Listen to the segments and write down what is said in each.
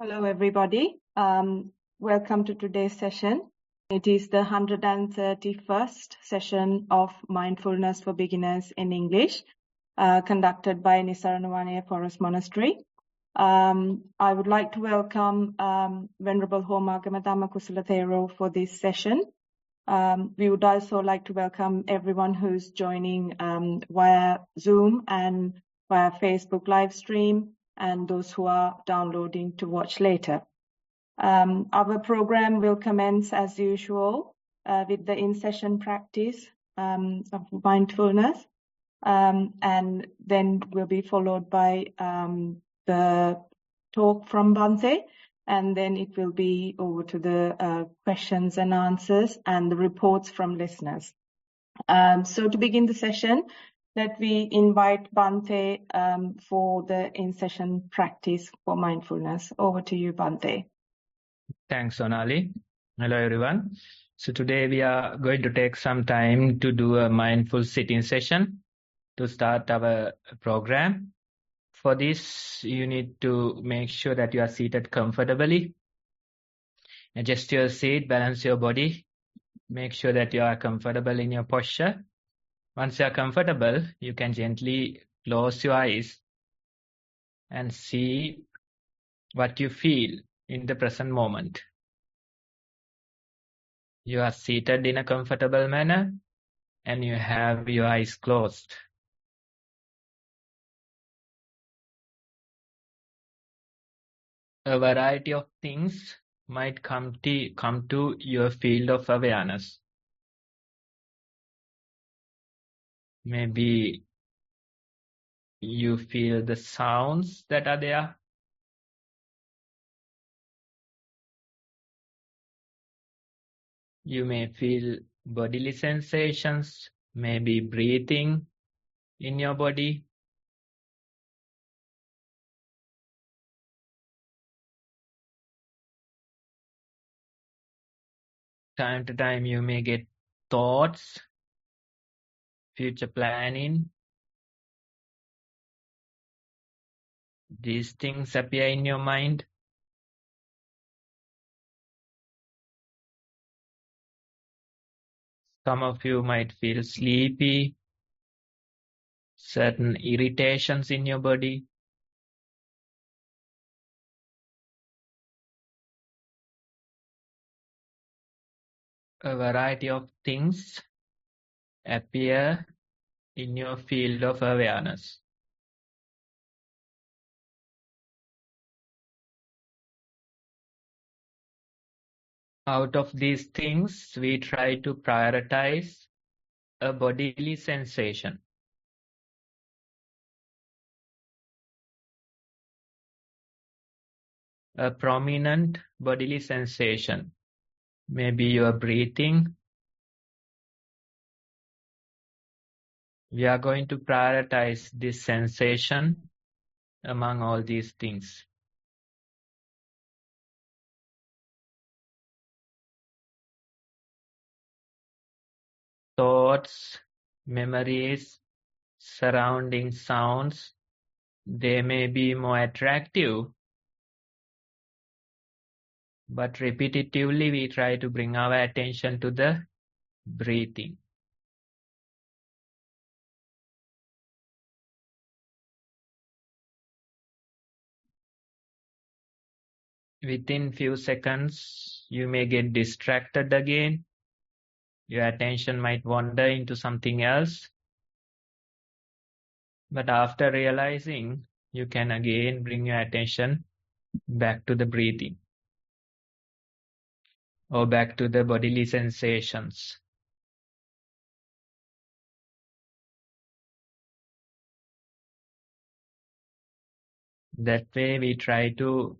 Hello, everybody. Welcome to today's session. It is the 131st session of Mindfulness for Beginners in English, conducted by Nissarana Vanaya Forest Monastery. I would like to welcome Venerable Homagama Dhamma Kusala Thero for this session. We would also like to welcome everyone who's joining via Zoom and via Facebook live stream, and those who are downloading to watch later. Our program will commence as usual with the in-session practice of mindfulness, and then will be followed by the talk from Bhante, and then it will be over to the questions and answers and the reports from listeners. So to begin the session, let me invite Bhante for the in-session practice for mindfulness. Over to you, Bhante. Thanks, Sonali. Hello, everyone. So today we are going to take some time to do a mindful sitting session to start our program. For this, you need to make sure that you are seated comfortably. Adjust your seat, balance your body. Make sure that you are comfortable in your posture. Once you are comfortable, you can gently close your eyes and see what you feel in the present moment. You are seated in a comfortable manner and you have your eyes closed. A variety of things might come to your field of awareness. Maybe you feel the sounds that are there. You may feel bodily sensations, maybe breathing in your body. Time to time you may get thoughts, future planning. These things appear in your mind. Some of you might feel sleepy, certain irritations in your body. A variety of things appear in your field of awareness. Out of these things, we try to prioritize a bodily sensation. A prominent bodily sensation. Maybe you are breathing. We are going to prioritize this sensation among all these things. Thoughts, memories, surrounding sounds, they may be more attractive, but repetitively we try to bring our attention to the breathing. Within few seconds, you may get distracted again. Your attention might wander into something else. But after realizing, you can again bring your attention back to the breathing or back to the bodily sensations. That way we try to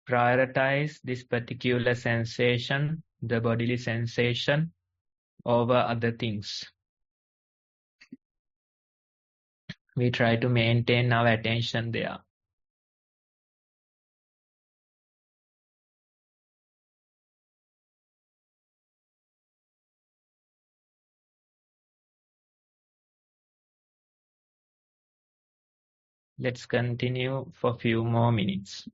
prioritize this particular sensation, the bodily sensation, over other things. We try to maintain our attention there. Let's continue for a few more minutes.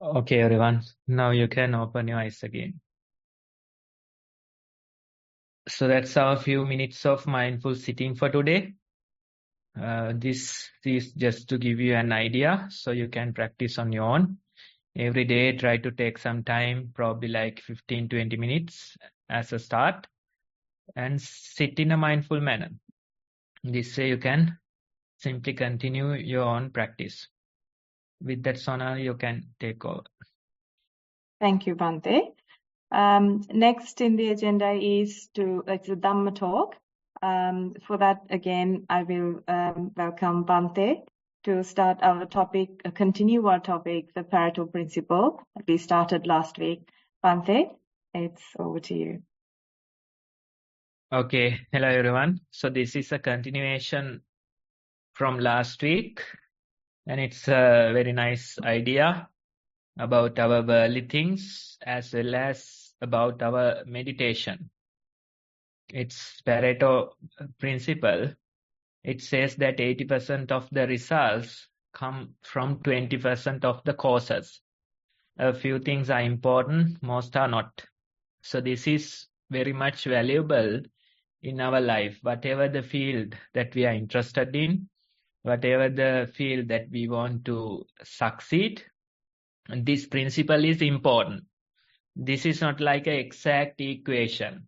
Okay, everyone. Now you can open your eyes again. So that's our few minutes of mindful sitting for today. This is just to give you an idea so you can practice on your own. Every day, try to take some time, probably like 15-20 minutes as a start, and sit in a mindful manner. This way you can simply continue your own practice. With that, Sona, you can take over. Thank you, Bhante. Next in the agenda is it's a Dhamma talk. For that, again, I will welcome Bhante to start our topic, continue our topic, the Pareto principle that we started last week. Bhante, it's over to you. Okay, hello everyone. So this is a continuation from last week, and it's a very nice idea about our worldly things as well as about our meditation. It's Pareto principle. It says that 80% of the results come from 20% of the causes. A few things are important, most are not. So this is very much valuable in our life, whatever the field that we are interested in, whatever the field that we want to succeed, this principle is important. This is not like an exact equation.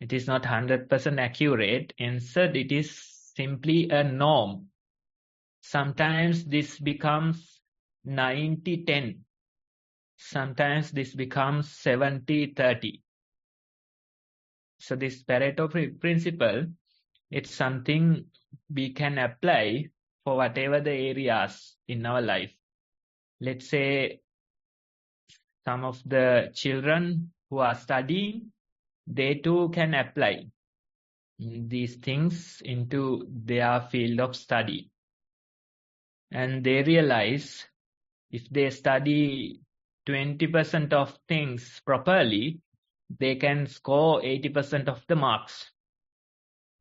It is not 100% accurate. Instead, it is simply a norm. Sometimes this becomes 90-10. Sometimes this becomes 70-30. So this Pareto principle, it's something we can apply for whatever the areas in our life. Let's say some of the children who are studying, they too can apply these things into their field of study. And they realize if they study 20% of things properly, they can score 80% of the marks.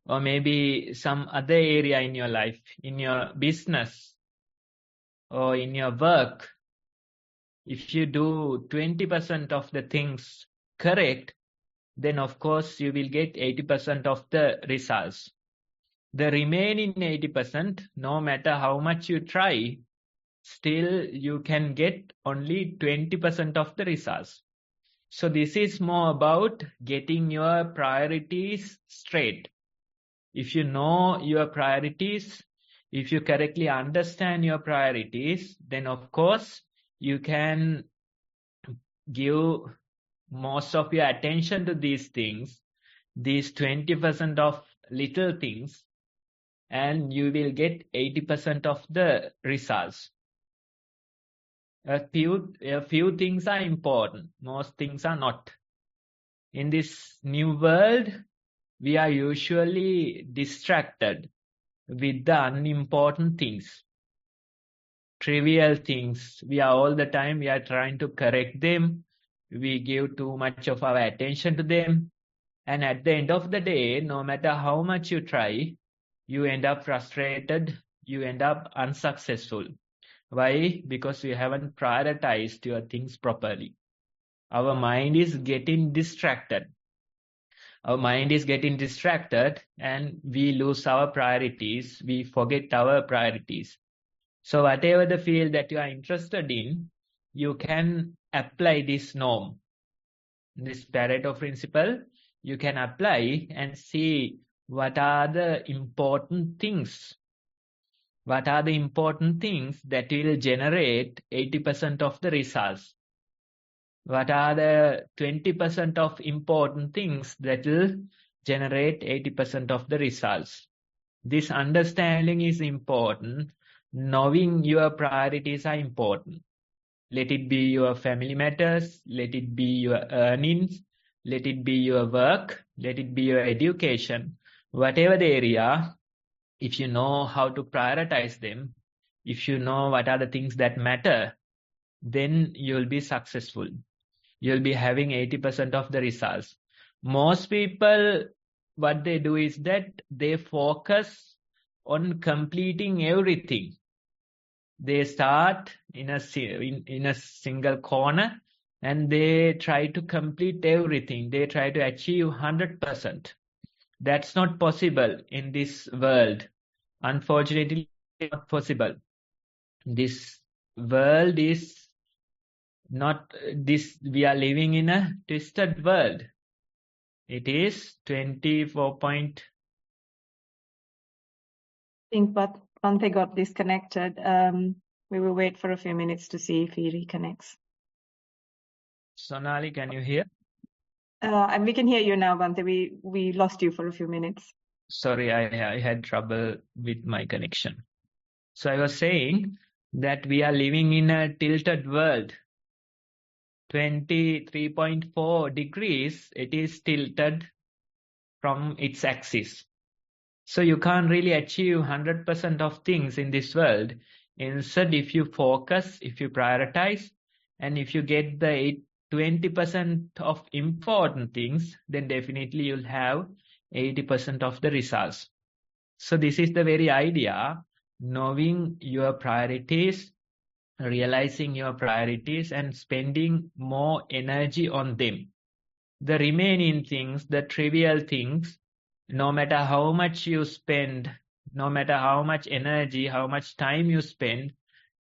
Or maybe some other area in your life, in your business, or in your work. If you do 20% of the things correct, then of course you will get 80% of the results. The remaining 80%, no matter how much you try, still you can get only 20% of the results. So this is more about getting your priorities straight. If you know your priorities, if you correctly understand your priorities, then of course you can give most of your attention to these things, these 20% of little things, and you will get 80% of the results. A few things are important. Most things are not. In this new world, we are usually distracted with the unimportant things, trivial things. We are all the time, we are trying to correct them. We give too much of our attention to them. And at the end of the day, no matter how much you try, you end up frustrated, you end up unsuccessful. Why? Because you haven't prioritized your things properly. Our mind is getting distracted. Our mind is getting distracted and we lose our priorities. We forget our priorities. So whatever the field that you are interested in, you can apply this norm, this Pareto principle. You can apply and see what are the important things. What are the important things that will generate 80% of the results? What are the 20% of important things that will generate 80% of the results? This understanding is important. Knowing your priorities are important. Let it be your family matters, let it be your earnings, let it be your work, let it be your education. Whatever the area, if you know how to prioritize them, if you know what are the things that matter, then you'll be successful. You'll be having 80% of the results. Most people, what they do is that they focus on completing everything. They start in a single corner and they try to complete everything. They try to achieve 100%. That's not possible in this world. Unfortunately, not possible. This world is not this. We are living in a twisted world. It is 24 point. I think Bhante got disconnected. We will wait for a few minutes to see if he reconnects. Sonali, can you hear? And we can hear you now, Bhante. We lost you for a few minutes. Sorry, I had trouble with my connection. So I was saying that we are living in a tilted world. 23.4 degrees, it is tilted from its axis. So you can't really achieve 100% of things in this world. Instead, if you focus, if you prioritize, and if you get the 20% of important things, then definitely you'll have 80% of the results. So this is the very idea, knowing your priorities, realizing your priorities and spending more energy on them. The remaining things, the trivial things, no matter how much you spend, no matter how much energy, how much time you spend,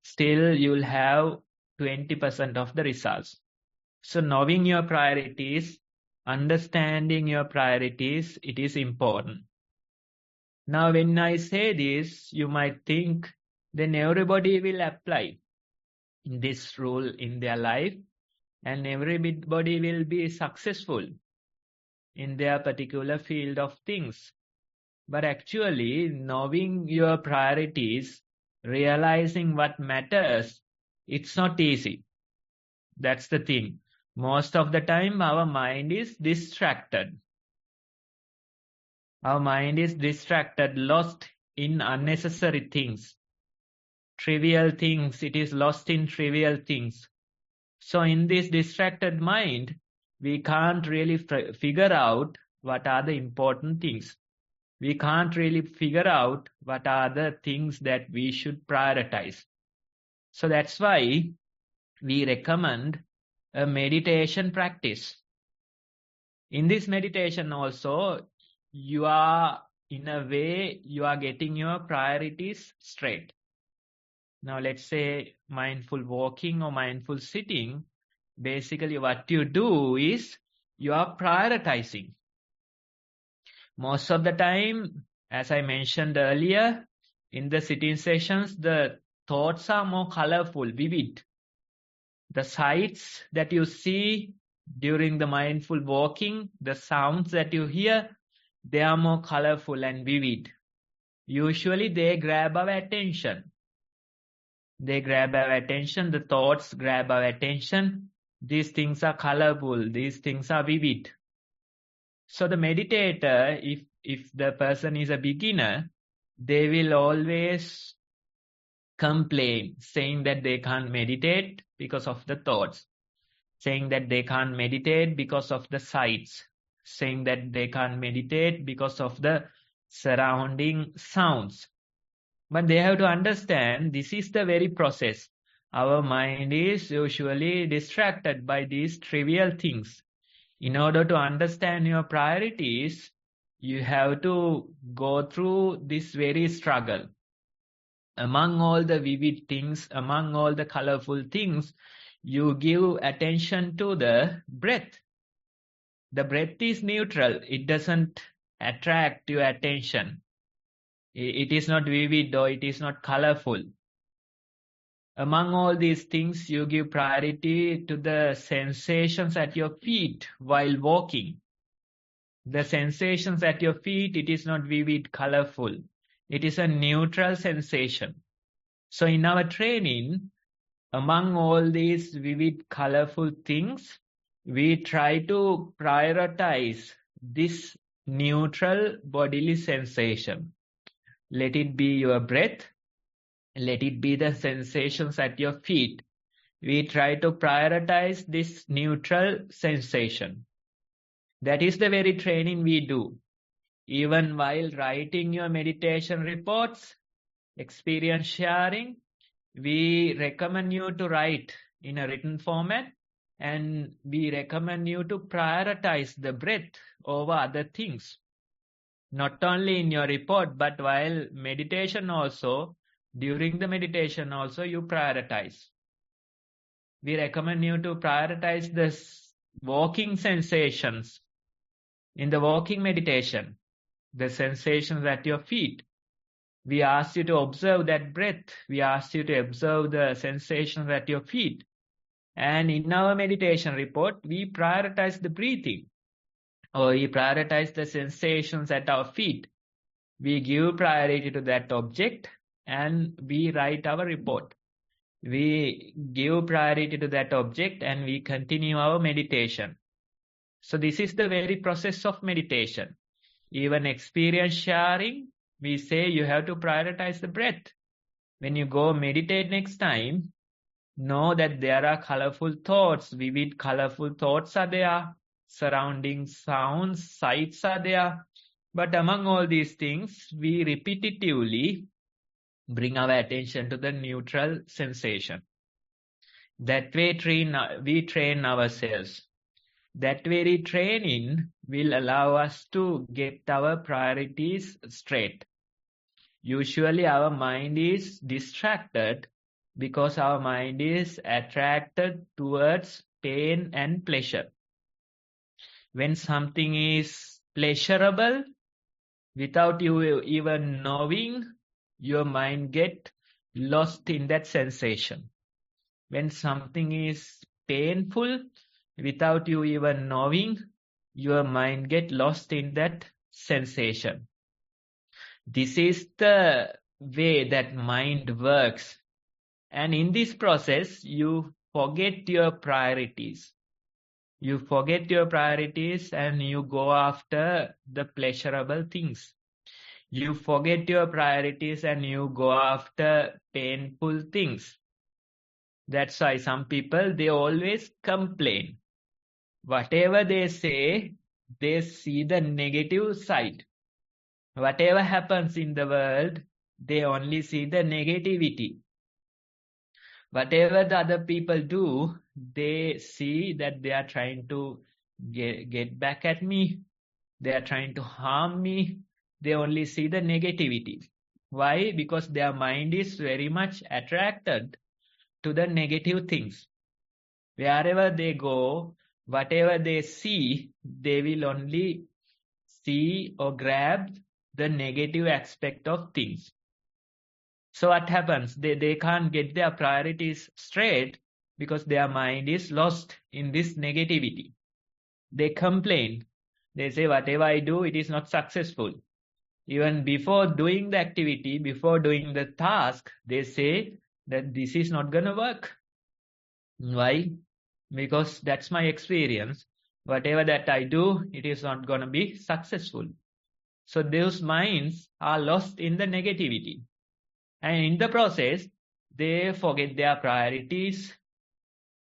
still you'll have 20% of the results. So knowing your priorities, understanding your priorities, it is important. Now, when I say this, you might think, then everybody will apply this rule in their life and everybody will be successful in their particular field of things. But actually, knowing your priorities, realizing what matters, it's not easy. That's the thing. Most of the time, our mind is distracted. Our mind is distracted, lost in unnecessary things. Trivial things, it is lost in trivial things. So in this distracted mind, we can't really figure out what are the important things. We can't really figure out what are the things that we should prioritize. So that's why we recommend a meditation practice. In this meditation also, you are, in a way, you are getting your priorities straight. Now, let's say mindful walking or mindful sitting, basically what you do is you are prioritizing. Most of the time, as I mentioned earlier, in the sitting sessions, the thoughts are more colorful, vivid. The sights that you see during the mindful walking, the sounds that you hear, they are more colorful and vivid. Usually they grab our attention. They grab our attention, the thoughts grab our attention. These things are colorful, these things are vivid. So the meditator, if the person is a beginner, they will always complain, saying that they can't meditate because of the thoughts, saying that they can't meditate because of the sights, saying that they can't meditate because of the surrounding sounds. But they have to understand this is the very process. Our mind is usually distracted by these trivial things. In order to understand your priorities, you have to go through this very struggle. Among all the vivid things, among all the colorful things, you give attention to the breath. The breath is neutral. It doesn't attract your attention. It is not vivid or it is not colorful. Among all these things, you give priority to the sensations at your feet while walking. The sensations at your feet, it is not vivid, colorful. It is a neutral sensation. So in our training, among all these vivid, colorful things, we try to prioritize this neutral bodily sensation. Let it be your breath. Let it be the sensations at your feet. We try to prioritize this neutral sensation. That is the very training we do. Even while writing your meditation reports, experience sharing, we recommend you to write in a written format, and we recommend you to prioritize the breath over other things. Not only in your report, but while meditation also, during the meditation also, you prioritize. We recommend you to prioritize the walking sensations. In the walking meditation, the sensations at your feet. We ask you to observe that breath. We ask you to observe the sensations at your feet. And in our meditation report, we prioritize the breathing, or we prioritize the sensations at our feet. We give priority to that object and we write our report. We give priority to that object and we continue our meditation. So this is the very process of meditation. Even experience sharing, we say you have to prioritize the breath. When you go meditate next time, know that there are colorful thoughts, vivid colorful thoughts are there, surrounding sounds, sights are there. But among all these things, we repetitively bring our attention to the neutral sensation. That way we train ourselves. That very training will allow us to get our priorities straight. Usually our mind is distracted because our mind is attracted towards pain and pleasure. When something is pleasurable, without you even knowing, your mind get lost in that sensation. When something is painful, without you even knowing, your mind get lost in that sensation. This is the way that mind works. And in this process, you forget your priorities. You forget your priorities and you go after the pleasurable things. You forget your priorities and you go after painful things. That's why some people, they always complain. Whatever they say, they see the negative side. Whatever happens in the world, they only see the negativity. Whatever the other people do, they see that they are trying to get back at me. They are trying to harm me. They only see the negativity. Why? Because their mind is very much attracted to the negative things. Wherever they go, whatever they see, they will only see or grab the negative aspect of things. So what happens? They can't get their priorities straight because their mind is lost in this negativity. They complain. They say, whatever I do, it is not successful. Even before doing the activity, before doing the task, they say that this is not going to work. Why? Because that's my experience. Whatever that I do, it is not going to be successful. So those minds are lost in the negativity. And in the process, they forget their priorities.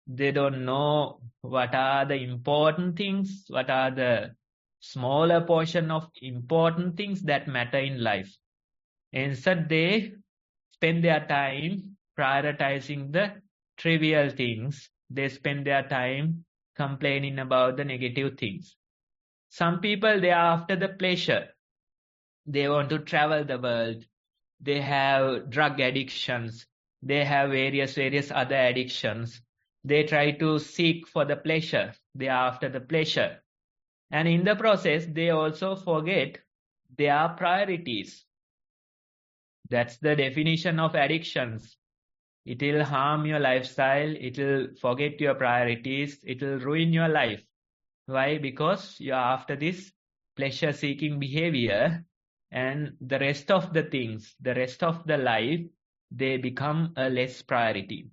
They don't know what are the important things, what are the smaller portion of important things that matter in life. Instead, they spend their time prioritizing the trivial things. They spend their time complaining about the negative things. Some people, they are after the pleasure. They want to travel the world. They have drug addictions. They have various other addictions. They try to seek for the pleasure. They are after the pleasure. And in the process, they also forget their priorities. That's the definition of addictions. It will harm your lifestyle. It will forget your priorities. It will ruin your life. Why? Because you are after this pleasure-seeking behavior, and the rest of the things, the rest of the life, they become a less priority.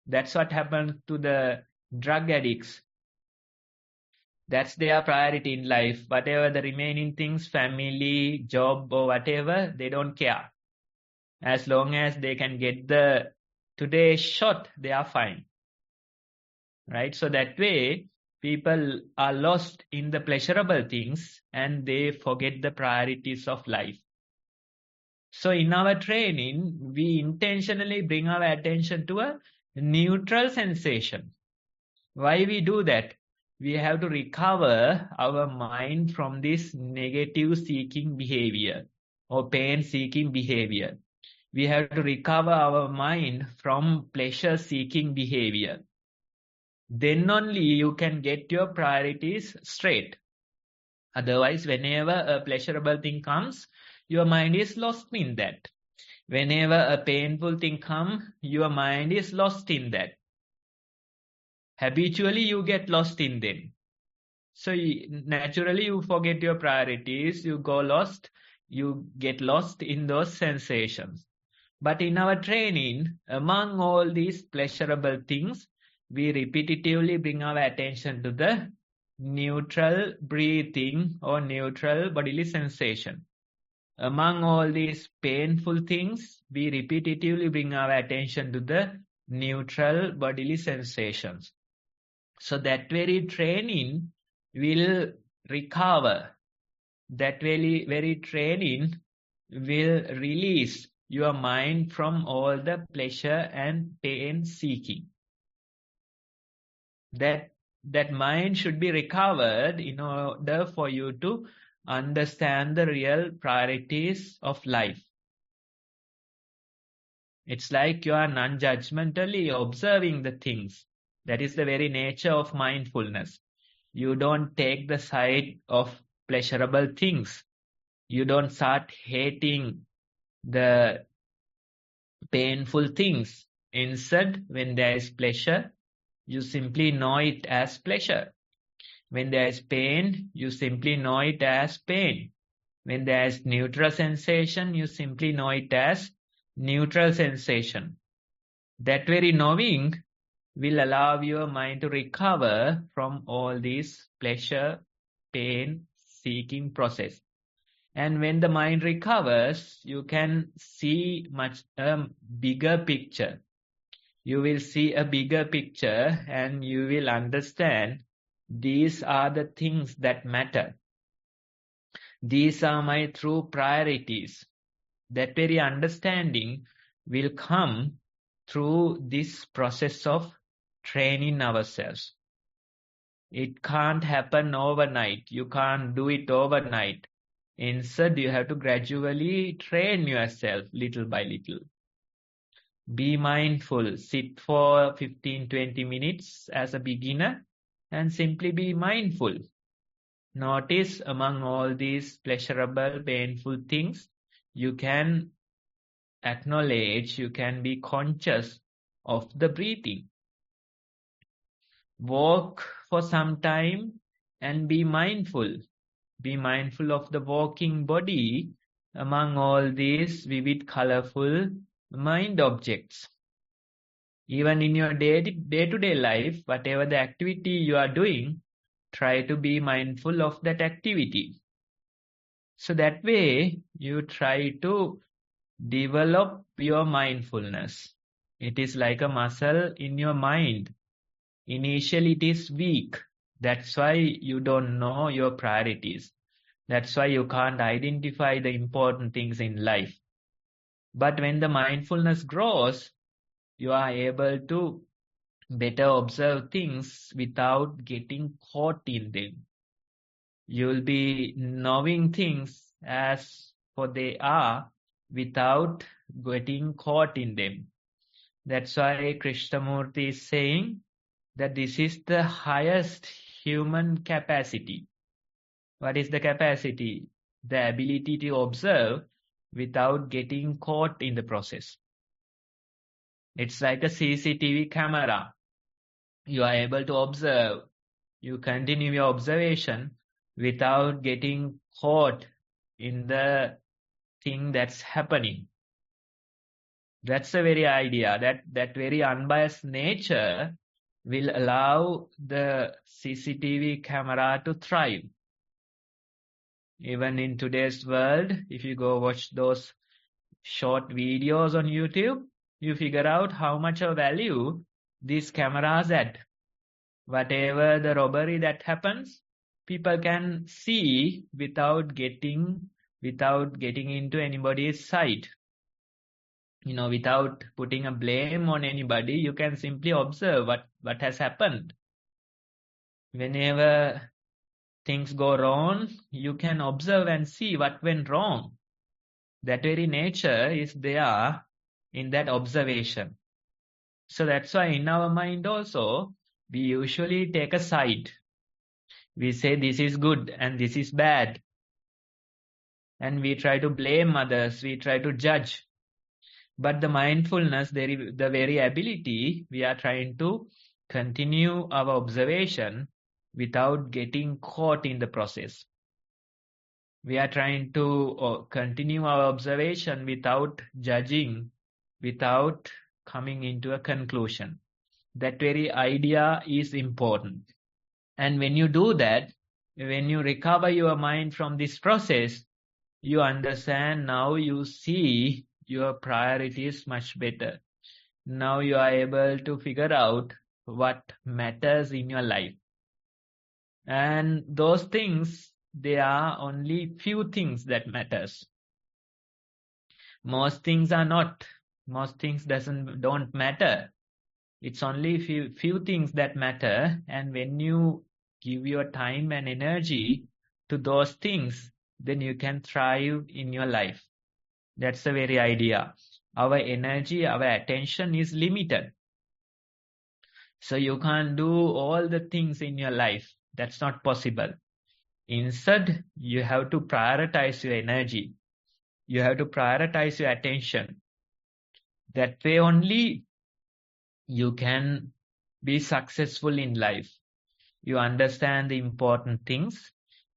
That's what happened to the drug addicts. That's their priority in life. Whatever the remaining things, family, job, or whatever, they don't care. As long as they can get the today's shot, they are fine. Right? So that way, people are lost in the pleasurable things and they forget the priorities of life. So in our training, we intentionally bring our attention to a neutral sensation. Why we do that? We have to recover our mind from this negative seeking behavior or pain seeking behavior. We have to recover our mind from pleasure seeking behavior. Then only you can get your priorities straight. Otherwise, whenever a pleasurable thing comes, your mind is lost in that. Whenever a painful thing comes, your mind is lost in that. Habitually, you get lost in them. So naturally, you forget your priorities, you go lost, you get lost in those sensations. But in our training, among all these pleasurable things, we repetitively bring our attention to the neutral breathing or neutral bodily sensation. Among all these painful things, we repetitively bring our attention to the neutral bodily sensations. So that very training will recover. That very training will release your mind from all the pleasure and pain seeking. That mind should be recovered in order for you to understand the real priorities of life. It's like you are non-judgmentally observing the things. That is the very nature of mindfulness. You don't take the side of pleasurable things. You don't start hating the painful things. Instead, when there is pleasure, you simply know it as pleasure. When there is pain, you simply know it as pain. When there is neutral sensation, you simply know it as neutral sensation. That very knowing will allow your mind to recover from all these pleasure, pain, seeking process. And when the mind recovers, you can see much bigger picture. You will see a bigger picture and you will understand these are the things that matter. These are my true priorities. That very understanding will come through this process of training ourselves. It can't happen overnight. You can't do it overnight. Instead, you have to gradually train yourself little by little. Be mindful. Sit for 15-20 minutes as a beginner and simply be mindful. Notice among all these pleasurable, painful things, you can acknowledge, you can be conscious of the breathing. Walk for some time and be mindful. Be mindful of the walking body among all these vivid, colorful mind objects. Even in your day-to-day life, whatever the activity you are doing, try to be mindful of that activity. So that way, you try to develop your mindfulness. It is like a muscle in your mind. Initially, it is weak. That's why you don't know your priorities. That's why you can't identify the important things in life. But when the mindfulness grows, you are able to better observe things without getting caught in them. You'll be knowing things as for they are without getting caught in them. That's why Krishnamurti is saying that this is the highest human capacity. What is the capacity? The ability to observe without getting caught in the process. It's like a CCTV camera. You are able to observe. You continue your observation without getting caught in the thing that's happening. That's the very idea. That very unbiased nature will allow the CCTV camera to thrive. Even in today's world, if you go watch those short videos on YouTube, you figure out how much of value these cameras add. Whatever the robbery that happens, people can see without getting without getting into anybody's side. Without putting a blame on anybody, you can simply observe what has happened. Whenever things go wrong, you can observe and see what went wrong. That very nature is there in that observation. So that's why in our mind also, we usually take a side. We say this is good and this is bad. And we try to blame others, we try to judge. But the mindfulness, the very ability, we are trying to continue our observation without getting caught in the process. We are trying to continue our observation without judging, without coming into a conclusion. That very idea is important. And when you do that, when you recover your mind from this process, you understand, now you see your priorities much better. Now you are able to figure out what matters in your life. And those things, there are only few things that matters. Most things are not. Most things don't matter. It's only few things that matter. And when you give your time and energy to those things, then you can thrive in your life. That's the very idea. Our energy, our attention is limited. So you can't do all the things in your life. That's not possible. Instead, you have to prioritize your energy. You have to prioritize your attention. That way only you can be successful in life. You understand the important things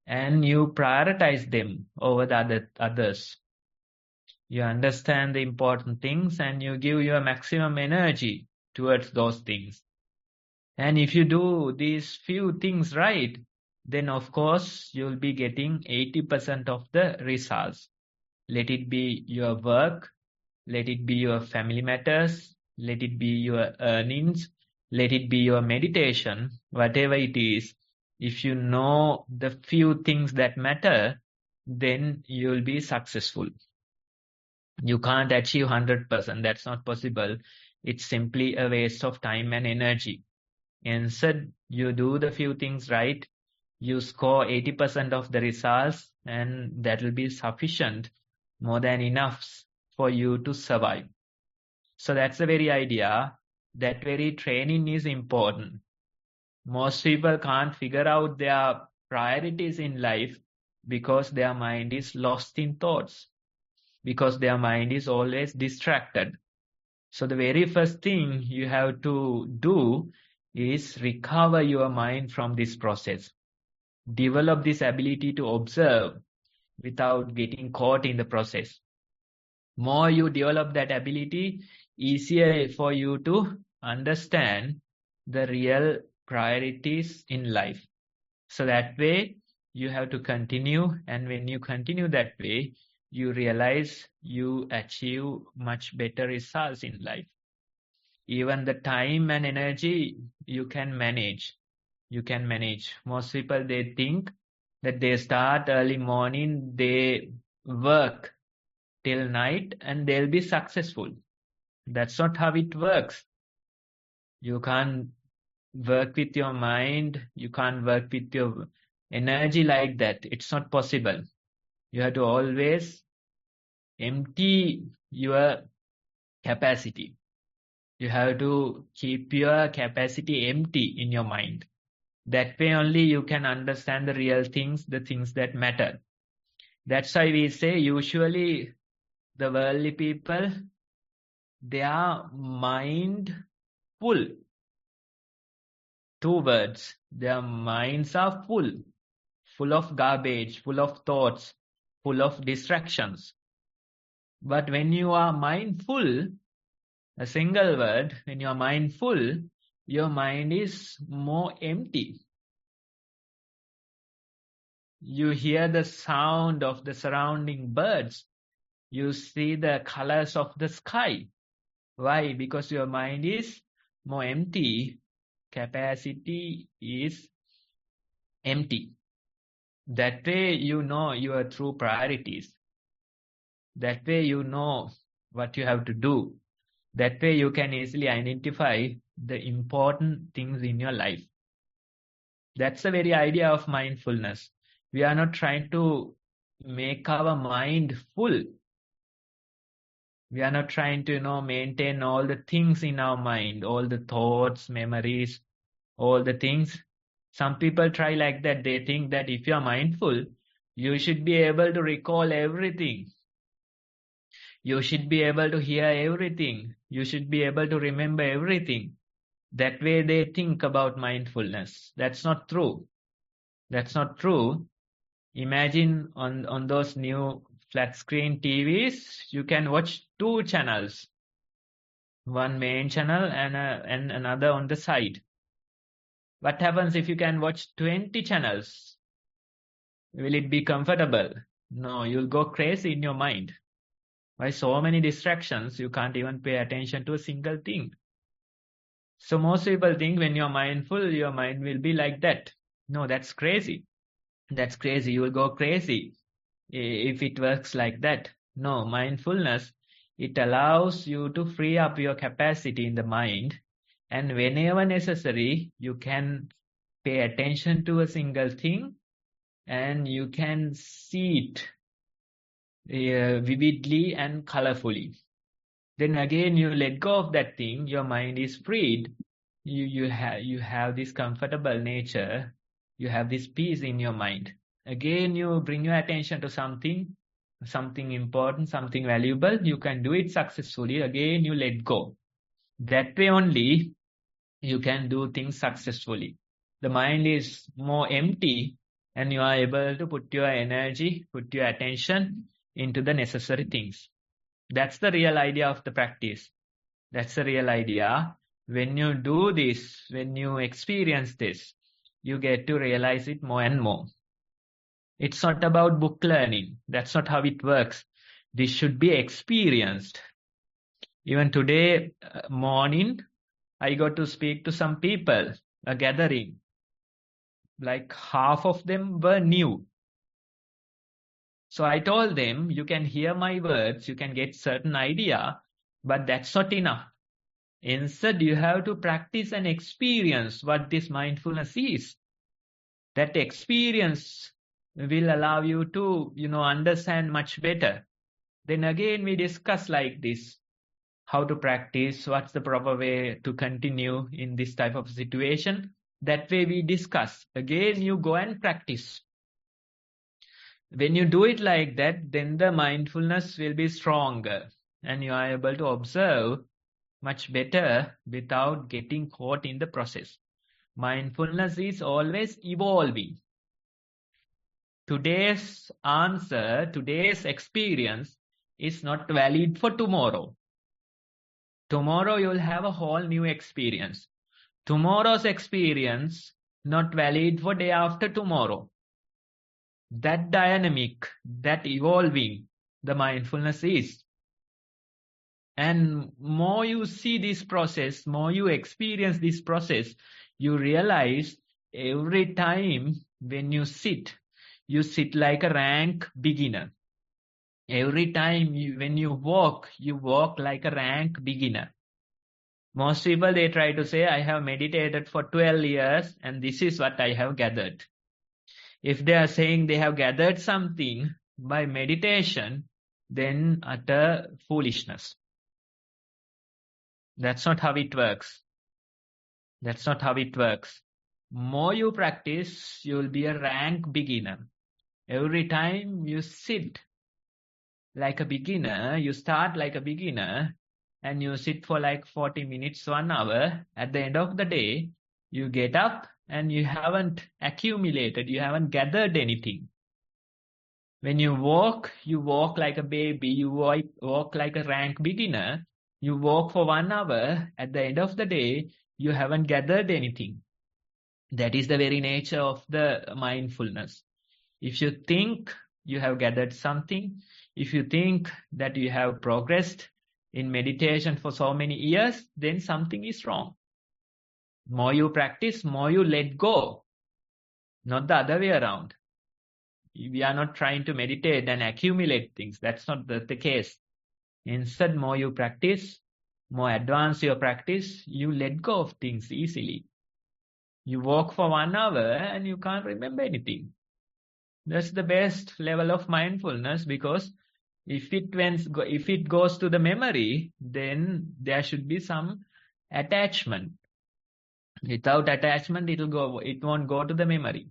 and you prioritize them over the others. You understand the important things and you give your maximum energy towards those things. And if you do these few things right, then of course you'll be getting 80% of the results. Let it be your work, let it be your family matters, let it be your earnings, let it be your meditation, whatever it is. If you know the few things that matter, then you'll be successful. You can't achieve 100%. That's not possible. It's simply a waste of time and energy. Instead, you do the few things right, you score 80% of the results, and that will be sufficient, more than enough for you to survive. So that's the very idea. That very training is important. Most people can't figure out their priorities in life because their mind is lost in thoughts, because their mind is always distracted. So the very first thing you have to do is recover your mind from this process. Develop this ability to observe without getting caught in the process. More you develop that ability, easier for you to understand the real priorities in life. So that way you have to continue, and when you continue that way, you realize you achieve much better results in life. Even the time and energy you can manage. You can manage. Most people, they think that they start early morning, they work till night and they'll be successful. That's not how it works. You can't work with your mind. You can't work with your energy like that. It's not possible. You have to always empty your capacity. You have to keep your capacity empty in your mind. That way only you can understand the real things, the things that matter. That's why we say usually the worldly people, their mind full. Two words, their minds are full of garbage, full of thoughts, full of distractions. But when you are mindful, a single word, when you are mindful, your mind is more empty. You hear the sound of the surrounding birds. You see the colors of the sky. Why? Because your mind is more empty. Capacity is empty. That way you know your true priorities. That way you know what you have to do. That way you can easily identify the important things in your life. That's the very idea of mindfulness. We are not trying to make our mind full. We are not trying to, maintain all the things in our mind, all the thoughts, memories, all the things. Some people try like that. They think that if you are mindful, you should be able to recall everything. You should be able to hear everything. You should be able to remember everything. That way they think about mindfulness. That's not true. That's not true. Imagine on those new flat screen TVs, you can watch 2 channels. One main channel and another on the side. What happens if you can watch 20 channels? Will it be comfortable? No, you'll go crazy in your mind. By so many distractions, you can't even pay attention to a single thing. So most people think when you're mindful, your mind will be like that. No, that's crazy. That's crazy. You will go crazy if it works like that. No, mindfulness, it allows you to free up your capacity in the mind. And whenever necessary, you can pay attention to a single thing and you can see it vividly and colorfully. Then again, you let go of that thing, your mind is freed. You have this comfortable nature, you have this peace in your mind. Again, you bring your attention to something important, something valuable. You can do it successfully. Again, you let go. That way only you can do things successfully. The mind is more empty and you are able to put your energy, put your attention into the necessary things. That's the real idea of the practice. That's the real idea. When you do this, when you experience this, you get to realize it more and more. It's not about book learning. That's not how it works. This should be experienced. Even today morning, I got to speak to some people, a gathering. Like half of them were new. So I told them, you can hear my words, you can get certain idea, but that's not enough. Instead, you have to practice and experience what this mindfulness is. That experience will allow you to, understand much better. Then again, we discuss like this, how to practice, what's the proper way to continue in this type of situation. That way we discuss. Again, you go and practice. When you do it like that, then the mindfulness will be stronger and you are able to observe much better without getting caught in the process. Mindfulness is always evolving. Today's answer, today's experience is not valid for tomorrow. Tomorrow you'll have a whole new experience. Tomorrow's experience not valid for day after tomorrow. That dynamic, that evolving, the mindfulness is. And more you see this process, more you experience this process, you realize every time when you sit like a rank beginner. Every time when you walk like a rank beginner. Most people, they try to say, I have meditated for 12 years and this is what I have gathered. If they are saying they have gathered something by meditation, then utter foolishness. That's not how it works. That's not how it works. More you practice, you will be a rank beginner. Every time you sit like a beginner, you start like a beginner, and you sit for like 40 minutes, 1 hour. At the end of the day, you get up and you haven't accumulated, you haven't gathered anything. When you walk like a baby, you walk like a rank beginner. You walk for 1 hour. At the end of the day, you haven't gathered anything. That is the very nature of the mindfulness. If you think you have gathered something, if you think that you have progressed in meditation for so many years, then something is wrong. More you practice, more you let go. Not the other way around. We are not trying to meditate and accumulate things. That's not the case. Instead, more you practice, more advance your practice, you let go of things easily. You walk for 1 hour and you can't remember anything. That's the best level of mindfulness, because if it goes to the memory, then there should be some attachment. Without attachment, it won't go to the memory.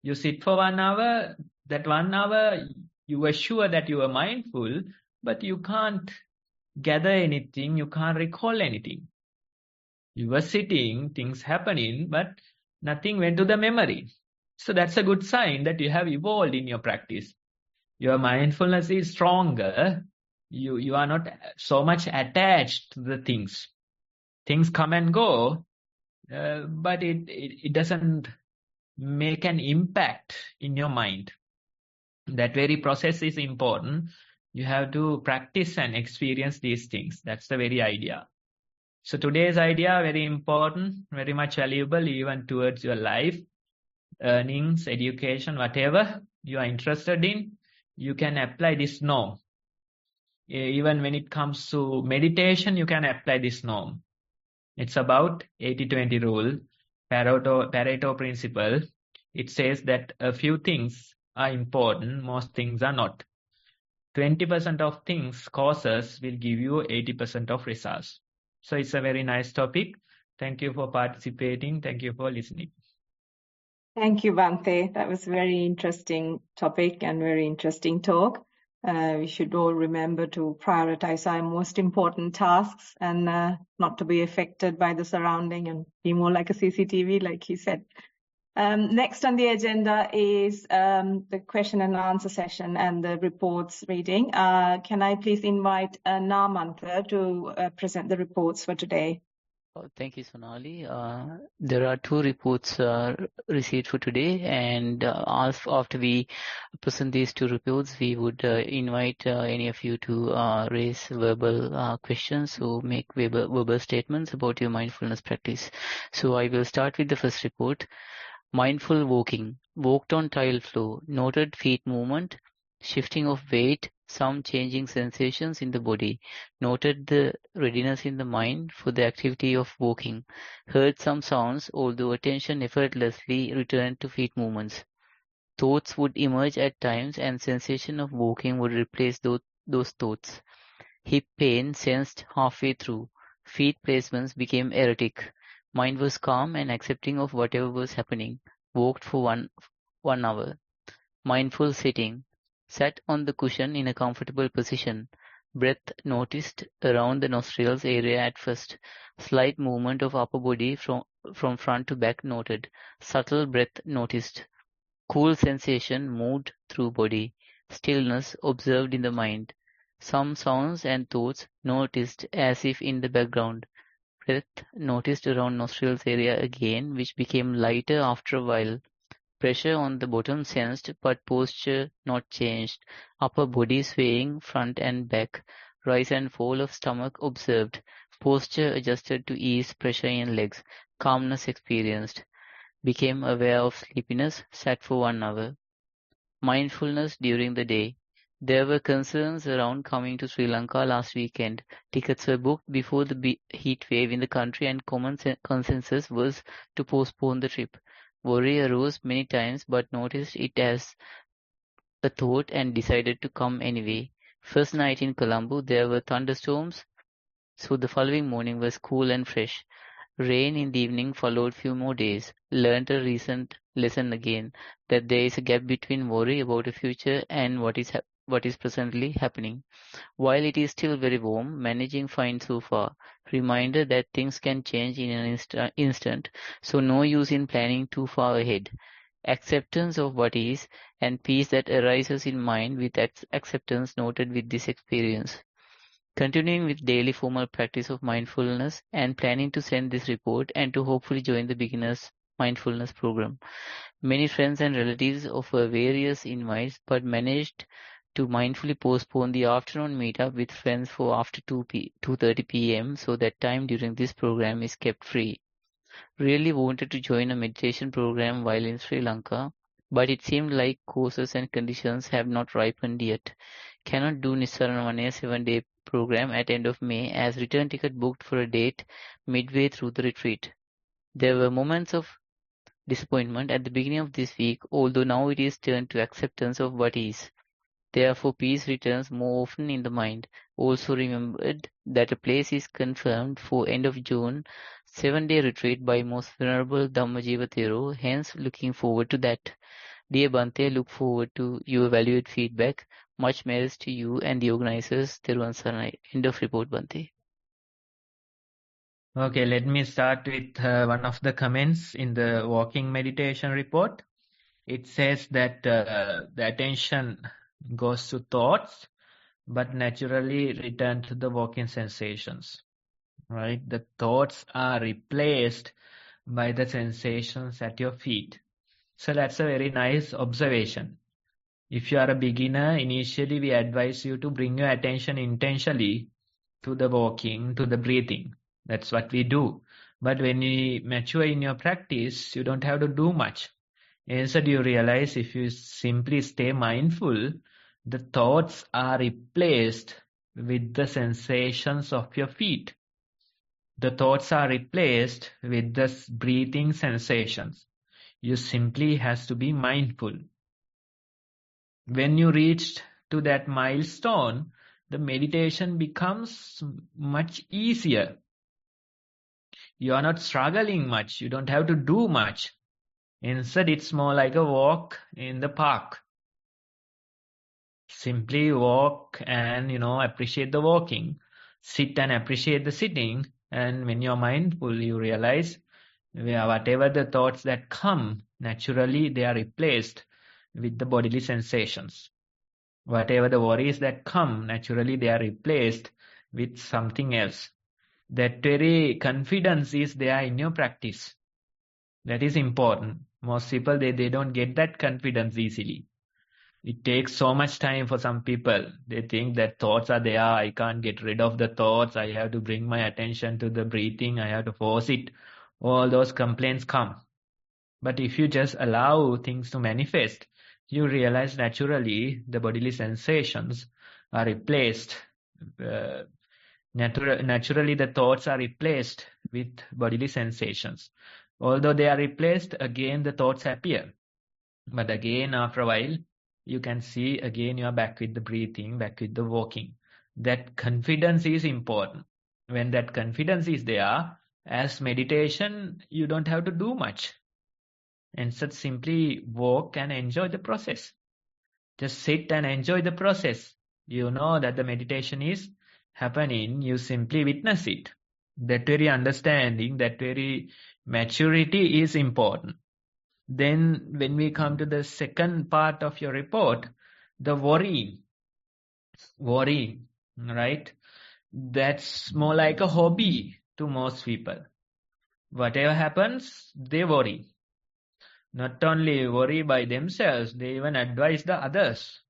You sit for 1 hour, that 1 hour, you were sure that you were mindful, but you can't gather anything, you can't recall anything. You were sitting, things happening, but nothing went to the memory. So that's a good sign that you have evolved in your practice. Your mindfulness is stronger. You are not so much attached to the things. Things come and go, but it doesn't make an impact in your mind. That very process is important. You have to practice and experience these things. That's the very idea. So today's idea, very important, very much valuable even towards your life, earnings, education, whatever you are interested in, you can apply this norm. Even when it comes to meditation, you can apply this norm. It's about 80-20 rule, Pareto principle. It says that a few things are important, most things are not. 20% of things, causes, will give you 80% of results. So it's a very nice topic. Thank you for participating. Thank you for listening. Thank you, Bhante. That was a very interesting topic and very interesting talk. We should all remember to prioritize our most important tasks and not to be affected by the surrounding and be more like a CCTV, like he said. Next on the agenda is the question and answer session and the reports reading. Can I please invite Namantha to present the reports for today? Thank you, Sonali. There are 2 reports received for today, and after we present these 2 reports, we would invite any of you to raise verbal questions, so make verbal statements about your mindfulness practice. So I will start with the first report. Mindful walking. Walked on tile floor. Noted feet movement, shifting of weight, some changing sensations in the body. Noted the readiness in the mind for the activity of walking. Heard some sounds, although attention effortlessly returned to feet movements. Thoughts would emerge at times, and sensation of walking would replace those thoughts. Hip pain sensed halfway through. Feet placements became erratic. Mind was calm and accepting of whatever was happening. Walked for one hour. Mindful sitting. Sat on the cushion in a comfortable position. Breath noticed around the nostrils area at first. Slight movement of upper body from front to back noted. Subtle breath noticed. Cool sensation moved through body. Stillness observed in the mind. Some sounds and thoughts noticed as if in the background. Breath noticed around nostrils area again, which became lighter after a while. Pressure on the bottom sensed, but posture not changed. Upper body swaying front and back. Rise and fall of stomach observed. Posture adjusted to ease pressure in legs. Calmness experienced. Became aware of sleepiness. Sat for 1 hour. Mindfulness during the day. There were concerns around coming to Sri Lanka last weekend. Tickets were booked before the heat wave in the country, and common consensus was to postpone the trip. Worry arose many times, but noticed it as a thought and decided to come anyway. First night in Colombo, there were thunderstorms, so the following morning was cool and fresh. Rain in the evening followed few more days. Learned a recent lesson again, that there is a gap between worry about the future and what is presently happening. While it is still very warm, managing fine so far. Reminder that things can change in an instant, so no use in planning too far ahead. Acceptance of what is, and peace that arises in mind with acceptance noted with this experience. Continuing with daily formal practice of mindfulness and planning to send this report and to hopefully join the beginners mindfulness program. Many friends and relatives offer various invites, but managed to mindfully postpone the afternoon meetup with friends for after 2:30 p.m. so that time during this program is kept free. Really wanted to join a meditation program while in Sri Lanka, but it seemed like courses and conditions have not ripened yet. Cannot do Nissarana Vanaya 7-day program at end of May as return ticket booked for a date midway through the retreat. There were moments of disappointment at the beginning of this week, although now it is turned to acceptance of what is. Therefore, peace returns more often in the mind. Also remembered that a place is confirmed for end of June, 7-day retreat by Most Venerable Dhamma Thero, hence looking forward to that. Dear Bante, look forward to your valued feedback. Much merits to you and the organizers. Theruvan Saranai. End of report, Bante. Okay, let me start with one of the comments in the walking meditation report. It says that the attention goes to thoughts, but naturally return to the walking sensations, right? The thoughts are replaced by the sensations at your feet. So that's a very nice observation. If you are a beginner, initially we advise you to bring your attention intentionally to the walking, to the breathing. That's what we do. But when you mature in your practice, you don't have to do much. Instead, you realize if you simply stay mindful, the thoughts are replaced with the sensations of your feet. The thoughts are replaced with the breathing sensations. You simply has to be mindful. When you reach to that milestone, the meditation becomes much easier. You are not struggling much. You don't have to do much. Instead, it's more like a walk in the park. Simply walk and, appreciate the walking. Sit and appreciate the sitting. And when you're mindful, you realize whatever the thoughts that come, naturally they are replaced with the bodily sensations. Whatever the worries that come, naturally they are replaced with something else. That very confidence is there in your practice. That is important. Most people, they don't get that confidence easily. It takes so much time for some people. They think that thoughts are there. I can't get rid of the thoughts. I have to bring my attention to the breathing. I have to force it. All those complaints come. But if you just allow things to manifest, you realize naturally the bodily sensations are replaced. Naturally, the thoughts are replaced with bodily sensations. Although they are replaced, again the thoughts appear. But again, after a while, you can see again you are back with the breathing, back with the walking. That confidence is important. When that confidence is there, as meditation, you don't have to do much. Instead, simply walk and enjoy the process. Just sit and enjoy the process. You know that the meditation is happening. You simply witness it. That very understanding, that very maturity is important. Then when we come to the second part of your report, the worrying, right? That's more like a hobby to most people. Whatever happens, they worry. Not only worry by themselves, they even advise the others.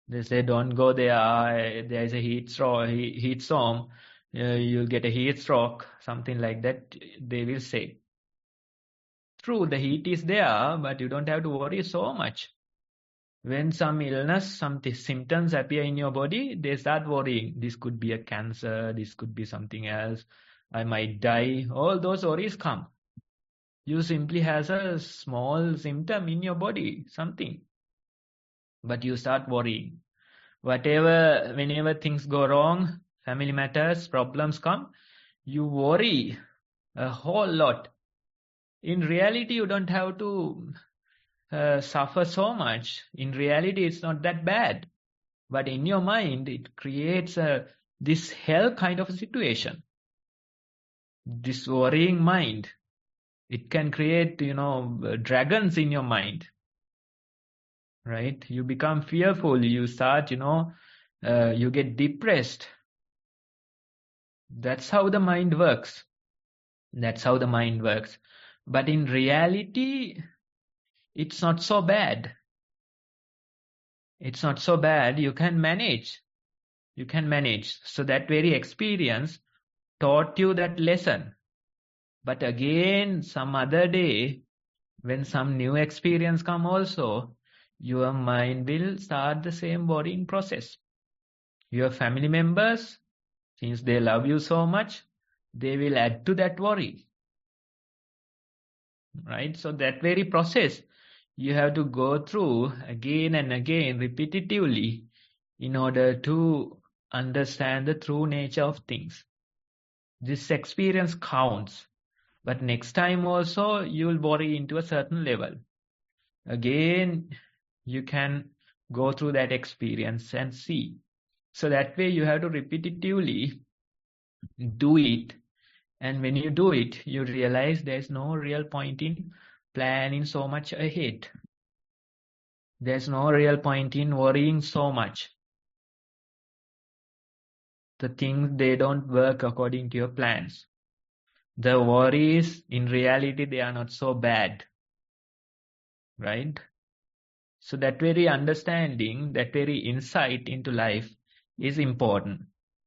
They say, don't go there, there is a heat storm, you'll get a heat stroke, something like that, they will say. True, the heat is there, but you don't have to worry so much. When some illness, some symptoms appear in your body, they start worrying. This could be a cancer, this could be something else, I might die. All those worries come. You simply has a small symptom in your body, something. But you start worrying. Whenever things go wrong, family matters, problems come, you worry a whole lot. In reality, you don't have to suffer so much. In reality, it's not that bad. But in your mind, it creates this hell kind of a situation. This worrying mind. It can create, dragons in your mind. Right? You become fearful. You start, you get depressed. That's how the mind works. That's how the mind works. But in reality, it's not so bad. It's not so bad. You can manage. You can manage. So that very experience taught you that lesson. But again, some other day, When some new experience come also, your mind will start the same worrying process. Your family members, since they love you so much, they will add to that worry. Right? So that very process, you have to go through again and again repetitively in order to understand the true nature of things. This experience counts, but next time also you will worry into a certain level. Again, you can go through that experience and see. So that way you have to repetitively do it. And when you do it, you realize there's no real point in planning so much ahead. There's no real point in worrying so much. The things, they don't work according to your plans. The worries, in reality, they are not so bad. Right? So that very understanding, that very insight into life is important.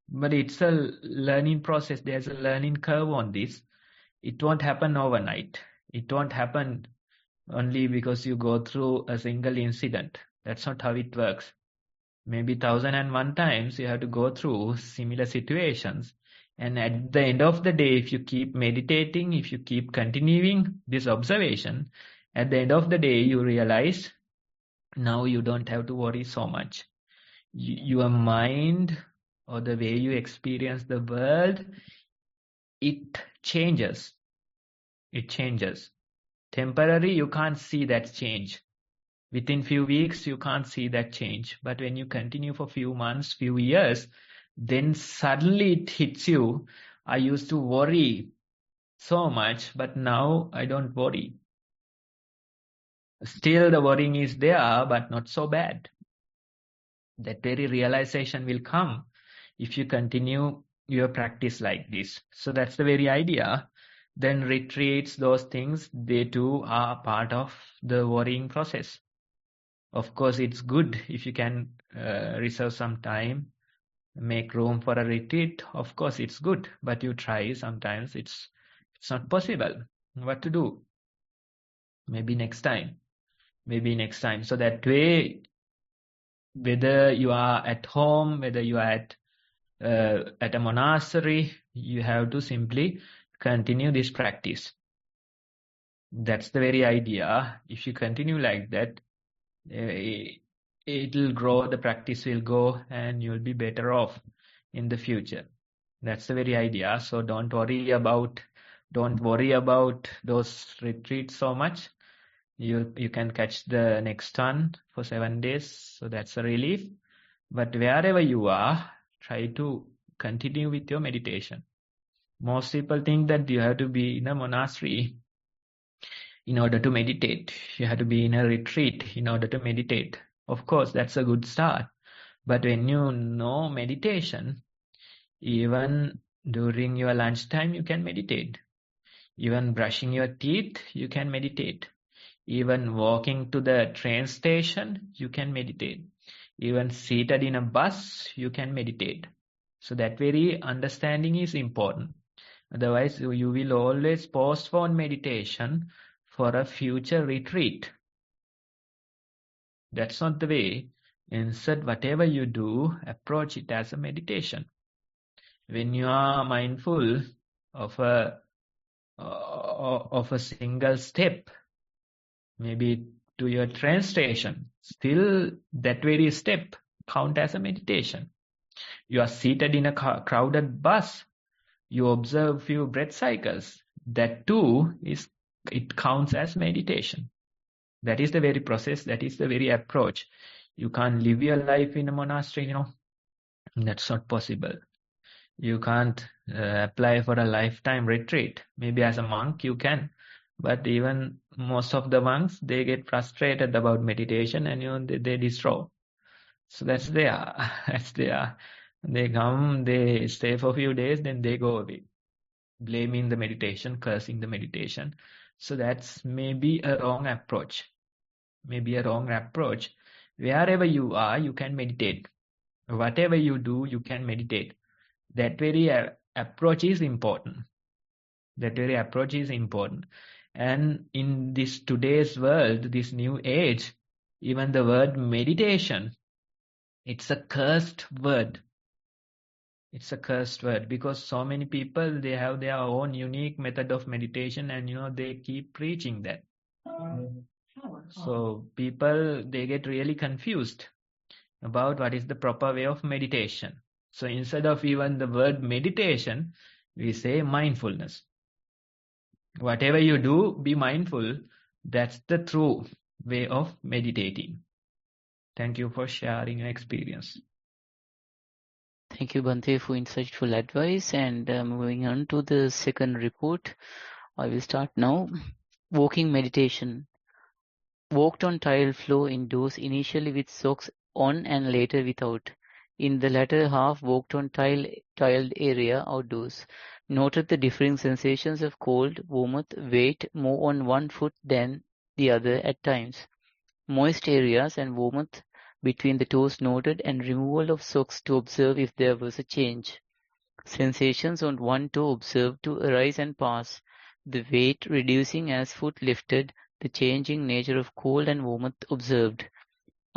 But it's a learning process. There's a learning curve on this. It won't happen overnight. It won't happen only because you go through a single incident. That's not how it works. Maybe 1001 times you have to go through similar situations. And at the end of the day, if you keep meditating, if you keep continuing this observation, at the end of the day, you realize now you don't have to worry so much. Your mind, or the way you experience the world, it changes. It changes. Temporary, you can't see that change. Within few weeks, you can't see that change. But when you continue for few months, few years, then suddenly it hits you. I used to worry so much, but now I don't worry. Still the worrying is there, but not so bad. That very realization will come if you continue your practice like this. So that's the very idea. Then retreats, those things, they too are part of the worrying process. Of course, it's good if you can reserve some time, make room for a retreat. Of course, it's good, but you try. Sometimes it's not possible. What to do? Maybe next time. Maybe next time. So that way, whether you are at home, whether you are at a monastery, you have to simply continue this practice. That's the very idea. If you continue like that, it'll grow, the practice will go, and you'll be better off in the future. That's the very idea. So don't worry about those retreats so much. You can catch the next one for 7 days. So that's a relief. But wherever you are, try to continue with your meditation. Most people think that you have to be in a monastery in order to meditate. You have to be in a retreat in order to meditate. Of course, that's a good start. But when you know meditation, even during your lunchtime, you can meditate. Even brushing your teeth, you can meditate. Even walking to the train station, you can meditate. Even seated in a bus, you can meditate. So that very understanding is important. Otherwise, you will always postpone meditation for a future retreat. That's not the way. Instead, whatever you do, approach it as a meditation. When you are mindful of a single step, maybe to your train station, still that very step count as a meditation. You are seated in a crowded bus, you observe few breath cycles, that too it counts as meditation. That is the very process, that is the very approach. You can't live your life in a monastery, that's not possible. You can't apply for a lifetime retreat. Maybe as a monk you can, but even most of the monks, they get frustrated about meditation and they destroy. So that's there. That's there. They come, they stay for a few days, then they go away, blaming the meditation, cursing the meditation. So that's maybe a wrong approach. Maybe a wrong approach. Wherever you are, you can meditate. Whatever you do, you can meditate. That very approach is important. That very approach is important. And in this today's world, this new age, even the word meditation, it's a cursed word. It's a cursed word because so many people, they have their own unique method of meditation and, they keep preaching that. So people, they get really confused about what is the proper way of meditation. So instead of even the word meditation, we say mindfulness. Whatever you do, be mindful. That's the true way of meditating. Thank you for sharing your experience. Thank you, Bhante, for insightful advice. And moving on to the second report, I will start now. Walking meditation. Walked on tile floor indoors, initially with socks on and later without. In the latter half, walked on tiled area outdoors. Noted the differing sensations of cold, warmth, weight more on one foot than the other at times. Moist areas and warmth between the toes noted, and removal of socks to observe if there was a change. Sensations on one toe observed to arise and pass, the weight reducing as foot lifted, the changing nature of cold and warmth observed.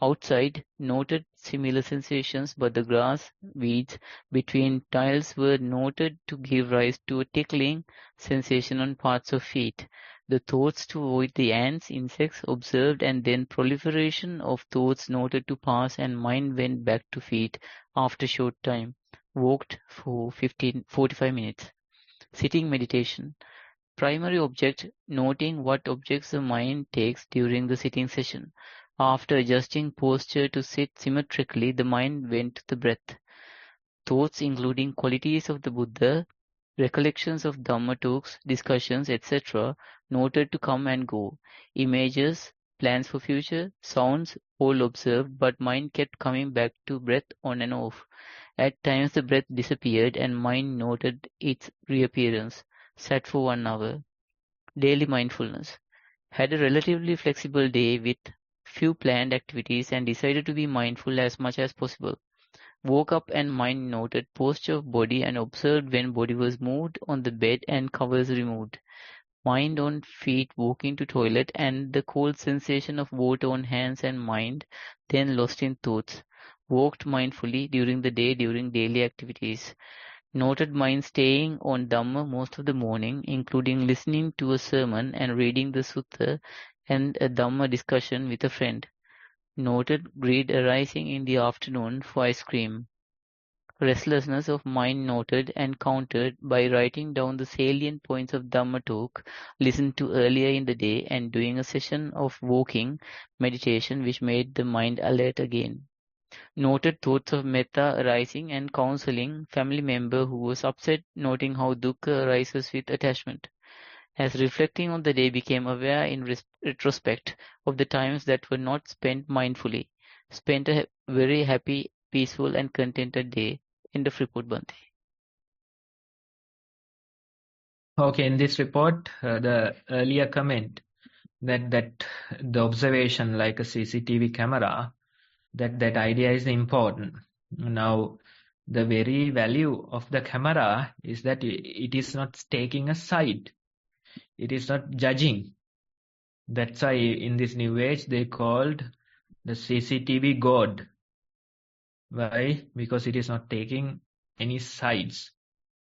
Outside, noted similar sensations, but the grass, weeds between tiles were noted to give rise to a tickling sensation on parts of feet. The thoughts to avoid the ants, insects observed, and then proliferation of thoughts noted to pass, and mind went back to feet after short time. Walked for 45 minutes. Sitting meditation. Primary object, noting what objects the mind takes during the sitting session. After adjusting posture to sit symmetrically, the mind went to the breath. Thoughts including qualities of the Buddha, recollections of Dhamma talks, discussions, etc., noted to come and go. Images, plans for future, sounds, all observed, but mind kept coming back to breath on and off. At times the breath disappeared and mind noted its reappearance. Sat for 1 hour. Daily mindfulness. Had a relatively flexible day with few planned activities and decided to be mindful as much as possible. Woke up and mind noted posture of body and observed when body was moved on the bed and covers removed. Mind on feet walking to toilet and the cold sensation of water on hands and mind, then lost in thoughts. Walked mindfully during the day during daily activities. Noted mind staying on Dhamma most of the morning, including listening to a sermon and reading the sutta and a Dhamma discussion with a friend. Noted greed arising in the afternoon for ice cream. Restlessness of mind noted and countered by writing down the salient points of Dhamma talk listened to earlier in the day and doing a session of walking meditation which made the mind alert again. Noted thoughts of metta arising and counseling family member who was upset, noting how dukkha arises with attachment. As reflecting on the day became aware in retrospect of the times that were not spent mindfully. Spent a very happy, peaceful and contented day. End of report, Bhante. Okay, in this report, the earlier comment that the observation like a CCTV camera, that idea is important. Now, the very value of the camera is that it is not taking a side. It is not judging. That's why in this new age they called the CCTV God. Why? Because it is not taking any sides.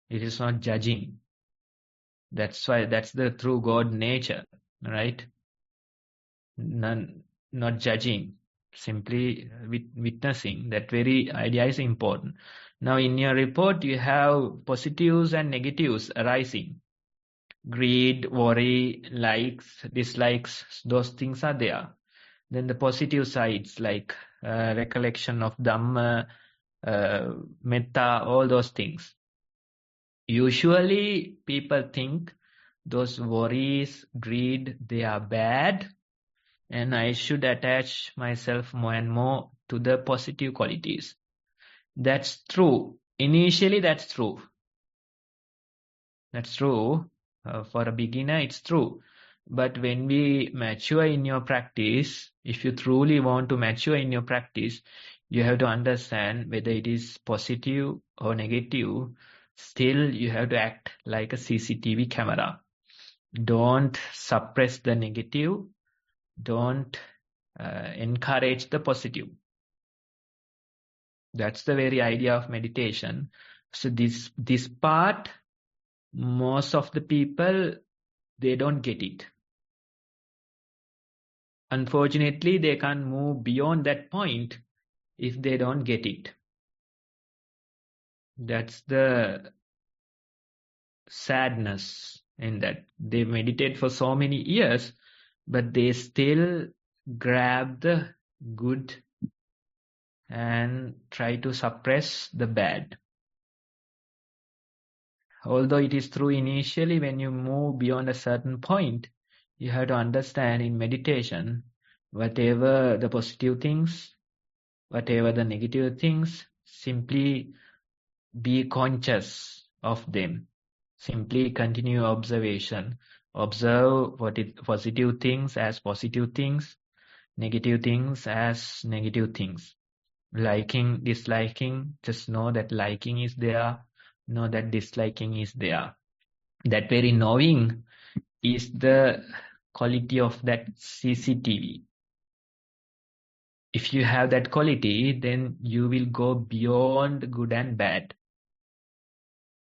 It is not judging. That's why that's the true God nature, right? Not judging, simply witnessing. That very idea is important. Now in your report you have positives and negatives arising. Greed, worry, likes, dislikes, those things are there. Then the positive sides like recollection of Dhamma, metta, all those things. Usually people think those worries, greed, they are bad and I should attach myself more and more to the positive qualities. That's true. Initially that's true. That's true. For a beginner it's true. But when we mature in your practice, if you truly want to mature in your practice, you have to understand whether it is positive or negative. Still, you have to act like a CCTV camera. Don't suppress the negative. Don't encourage the positive. That's the very idea of meditation. So this part, most of the people, they don't get it. Unfortunately, they can't move beyond that point if they don't get it. That's the sadness in that. They meditate for so many years, but they still grab the good and try to suppress the bad. Although it is true initially, when you move beyond a certain point, you have to understand in meditation, whatever the positive things, whatever the negative things, simply be conscious of them. Simply continue observation. Observe positive things as positive things, negative things as negative things. Liking, disliking, just know that liking is there, know that disliking is there. That very knowing is the quality of that CCTV. If you have that quality, then you will go beyond good and bad.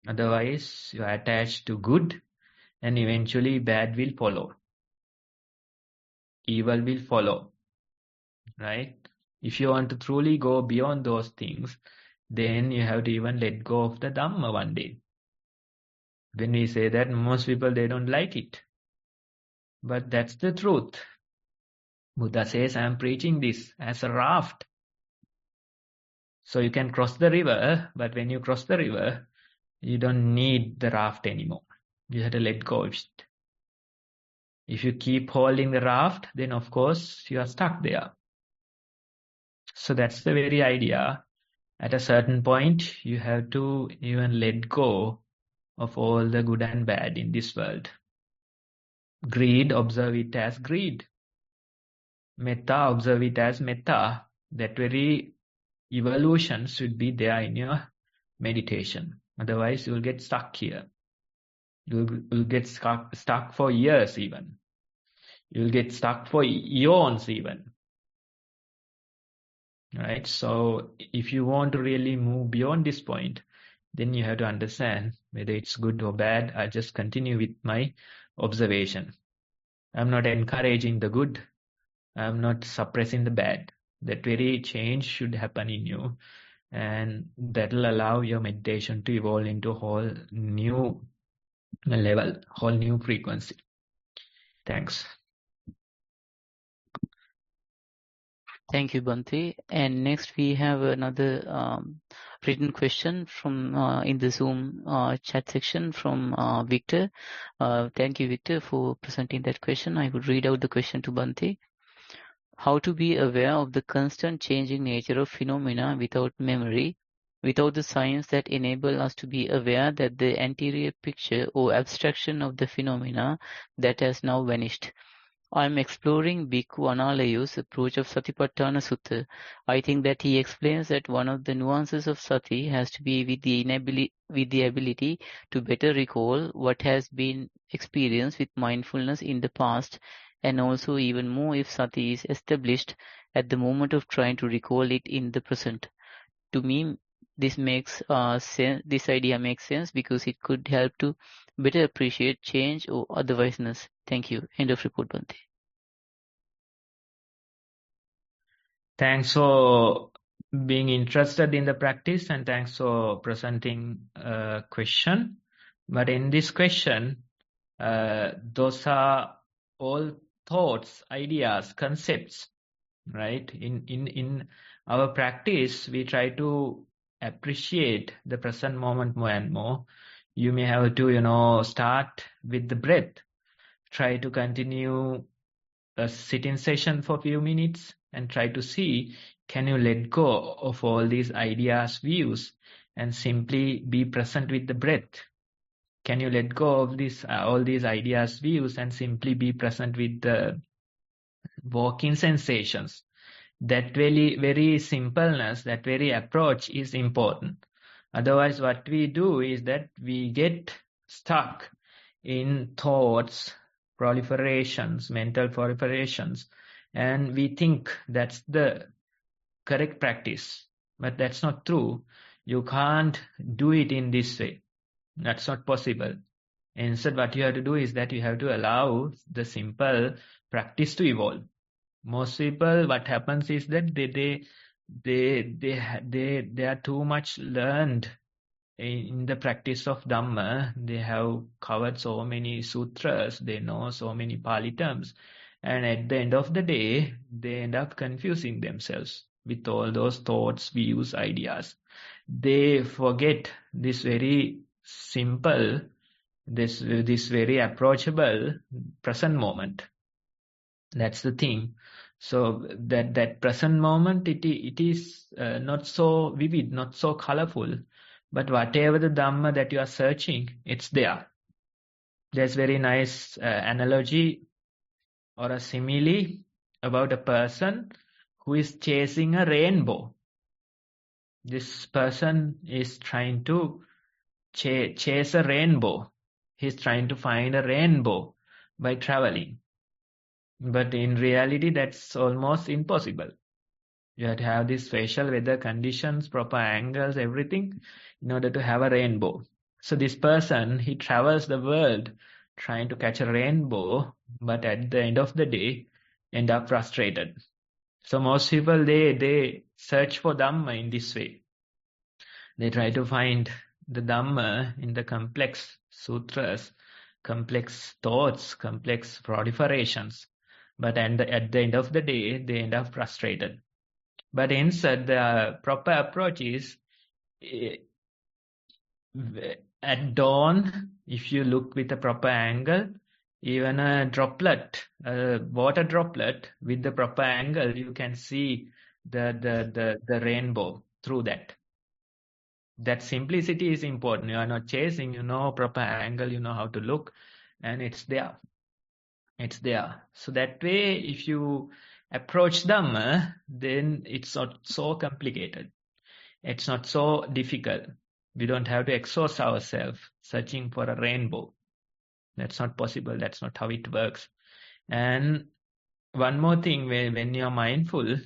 Otherwise, you are attached to good and eventually bad will follow. Evil will follow. Right? If you want to truly go beyond those things, then you have to even let go of the Dhamma one day. When we say that, most people, they don't like it. But that's the truth. Buddha says, I am preaching this as a raft. So you can cross the river, but when you cross the river, you don't need the raft anymore. You have to let go of it. If you keep holding the raft, then of course you are stuck there. So that's the very idea. At a certain point, you have to even let go of all the good and bad in this world. Greed, observe it as greed. Metta, observe it as metta. That very evolution should be there in your meditation. Otherwise, you will get stuck here. You will get stuck for years even. You will get stuck for eons even. Right? So, if you want to really move beyond this point, then you have to understand whether it's good or bad. I just continue with my observation. I'm not encouraging the good. I'm not suppressing the bad. That very change should happen in you. And that will allow your meditation to evolve into a whole new level, whole new frequency. Thanks. Thank you, Bhante. And next we have another written question from in the Zoom chat section from Victor. Thank you, Victor, for presenting that question. I would read out the question to Bhante. How to be aware of the constant changing nature of phenomena without memory, without the signs that enable us to be aware that the anterior picture or abstraction of the phenomena that has now vanished. I am exploring Bhikkhu Analayu's approach of Satipatthana Sutta. I think that he explains that one of the nuances of sati has to be with the ability to better recall what has been experienced with mindfulness in the past, and also even more if sati is established at the moment of trying to recall it in the present. To me, this makes sense. This idea makes sense because it could help to better appreciate change or otherwiseness. Thank you. End of report, Bhante. Thanks for being interested in the practice and thanks for presenting a question. But in this question, those are all thoughts, ideas, concepts, right? In our practice, we try to appreciate the present moment more and more. You may have to, start with the breath. Try to continue a sitting session for a few minutes and try to see, can you let go of all these ideas, views, and simply be present with the breath? Can you let go of all these ideas, views, and simply be present with the walking sensations? That very simpleness, that very approach is important. Otherwise, what we do is that we get stuck in thoughts, proliferations, mental proliferations, and we think that's the correct practice. But that's not true. You can't do it in this way. That's not possible. Instead, what you have to do is that you have to allow the simple practice to evolve. Most people, what happens is that they are too much learned in the practice of Dhamma. They have covered so many sutras, they know so many Pali terms, and at the end of the day, they end up confusing themselves with all those thoughts, views, ideas. They forget this very simple, this very approachable present moment. That's the thing. So that present moment, it is not so vivid, not so colorful, but whatever the Dhamma that you are searching, it's there. There's very nice analogy or a simile about a person who is chasing a rainbow. This person is trying to chase a rainbow. He's trying to find a rainbow by traveling. But in reality, that's almost impossible. You have to have these spatial weather conditions, proper angles, everything, in order to have a rainbow. So this person, he travels the world trying to catch a rainbow, but at the end of the day, end up frustrated. So most people, they search for Dhamma in this way. They try to find the Dhamma in the complex sutras, complex thoughts, complex proliferations. But at the end of the day, they end up frustrated. But instead, the proper approach is at dawn, if you look with a proper angle, even a droplet, a water droplet with the proper angle, you can see the rainbow through that. That simplicity is important. You are not chasing, you know proper angle, you know how to look, and it's there. It's there. So that way, if you approach Dhamma, then it's not so complicated. It's not so difficult. We don't have to exhaust ourselves searching for a rainbow. That's not possible. That's not how it works. And one more thing, when you're mindful,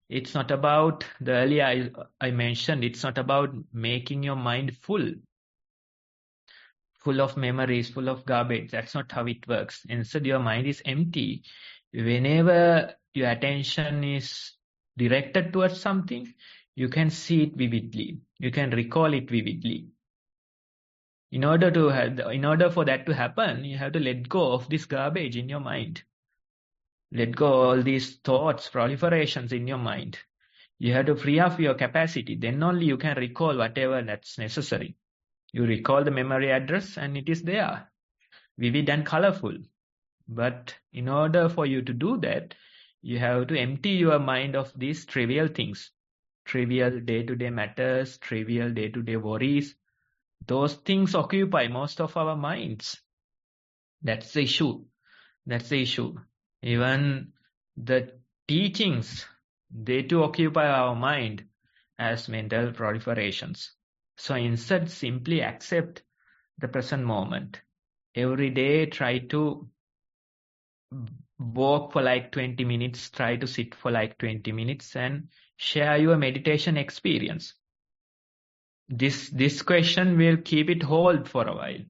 it's not about, the earlier I mentioned, it's not about making your mind full of memories, full of garbage. That's not how it works. Instead, your mind is empty. Whenever your attention is directed towards something, you can see it vividly. You can recall it vividly. In order for that to happen, you have to let go of this garbage in your mind. Let go all these thoughts, proliferations in your mind. You have to free up your capacity. Then only you can recall whatever that's necessary. You recall the memory address and it is there, vivid and colorful. But in order for you to do that, you have to empty your mind of these trivial things, trivial day-to-day matters, trivial day-to-day worries. Those things occupy most of our minds. That's the issue. That's the issue. Even the teachings, they too occupy our mind as mental proliferations. So instead, simply accept the present moment. Every day, try to walk for like 20 minutes, try to sit for like 20 minutes and share your meditation experience. This question will keep it hold for a while.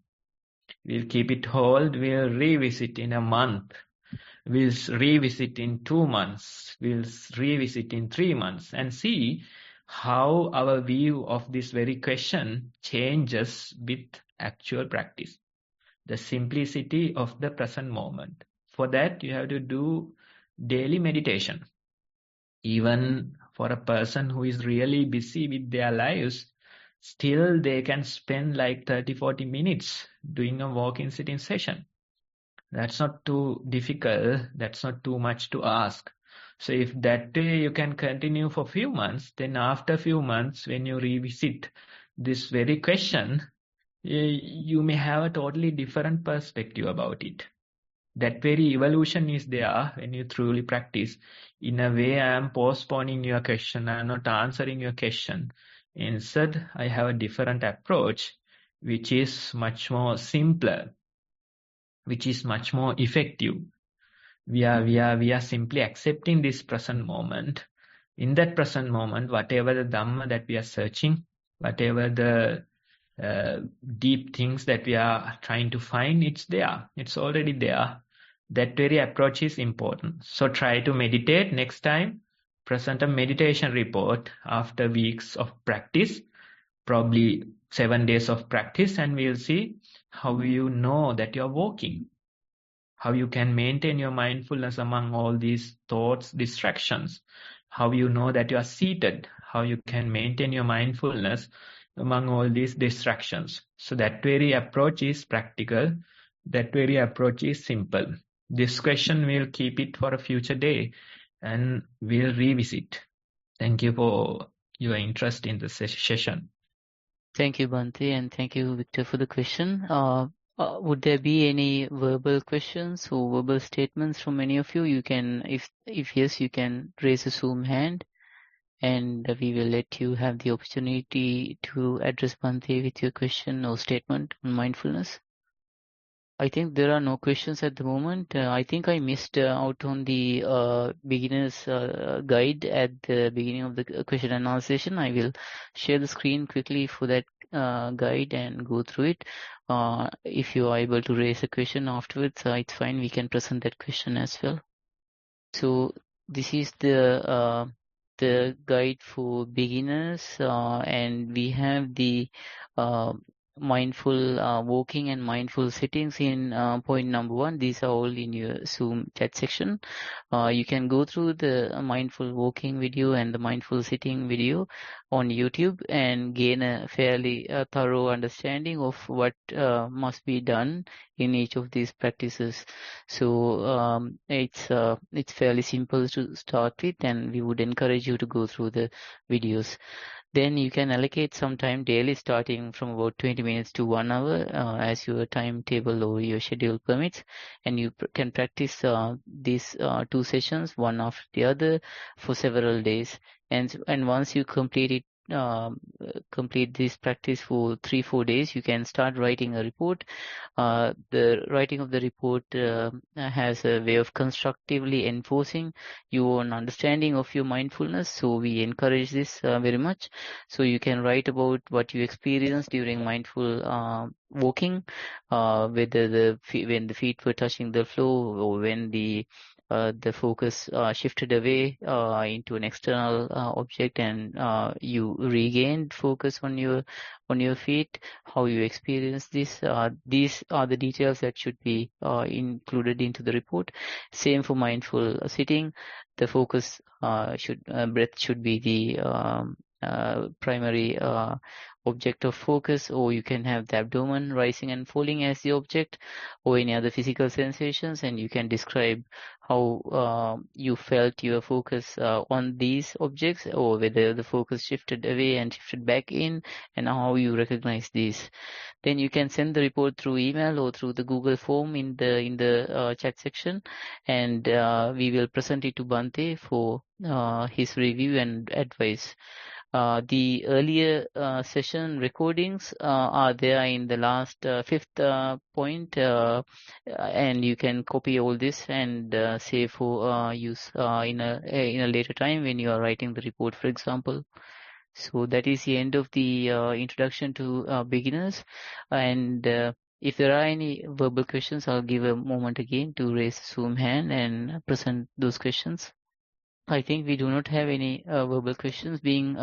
We'll keep it hold, we'll revisit in a month. We'll revisit in 2 months. We'll revisit in 3 months and see how our view of this very question changes with actual practice. The simplicity of the present moment. For that, you have to do daily meditation. Even for a person who is really busy with their lives, still they can spend like 30-40 minutes doing a walking sitting session. That's not too difficult. That's not too much to ask. So if that way you can continue for a few months, then after a few months, when you revisit this very question, you may have a totally different perspective about it. That very evolution is there when you truly practice. In a way, I am postponing your question. I am not answering your question. Instead, I have a different approach, which is much more simpler. which is much more effective. We are simply accepting this present moment. In that present moment, whatever the Dhamma that we are searching, whatever the deep things that we are trying to find, it's there. It's already there. That very approach is important. So try to meditate next time. Present a meditation report after weeks of practice, probably 7 days of practice, and we'll see how you know that you're walking, how you can maintain your mindfulness among all these thoughts, distractions, how you know that you are seated, how you can maintain your mindfulness among all these distractions. So that very approach is practical. That very approach is simple. This question we'll keep it for a future day and we'll revisit. Thank you for your interest in the session. Thank you, Bhante, and thank you, Victor, for the question. Would there be any verbal questions or verbal statements from any of you? You can, if yes, you can raise a Zoom hand, and we will let you have the opportunity to address Bhante with your question or statement on mindfulness. I think there are no questions at the moment. I think I missed out on the beginner's guide at the beginning of the question and answer session. I will share the screen quickly for that guide and go through it. If you are able to raise a question afterwards, it's fine. We can present that question as well. So this is the guide for beginners, and we have the mindful walking and mindful sittings in point number 1. These are all in your Zoom chat section. You can go through the mindful walking video and the mindful sitting video on YouTube and gain a fairly thorough understanding of what must be done in each of these practices. So it's fairly simple to start with, and we would encourage you to go through the videos. Then you can allocate some time daily, starting from about 20 minutes to 1 hour as your timetable or your schedule permits. And you can practice these 2 sessions, one after the other, for several days. And once you complete this practice for 3-4 days, you can start writing a report. The writing of the report has a way of constructively enforcing your own understanding of your mindfulness. So we encourage this very much. So you can write about what you experienced during mindful walking, whether when the feet were touching the floor, or when the focus shifted away into an external object, and you regained focus on your feet, how you experience this. These are the details that should be included into the report. Same for mindful sitting. The focus breath should be the primary object of focus, or you can have the abdomen rising and falling as the object, or any other physical sensations, and you can describe how you felt your focus on these objects, or whether the focus shifted away and shifted back in, and how you recognize these. Then you can send the report through email or through the Google form in the chat section, and we will present it to Bhante for his review and advice. The earlier session recordings are there in the last 5th point, and you can copy all this and save for use in a later time when you are writing the report, for example. So that is the end of the introduction to beginners. And if there are any verbal questions, I'll give a moment again to raise Zoom hand and present those questions. I think we do not have any verbal questions being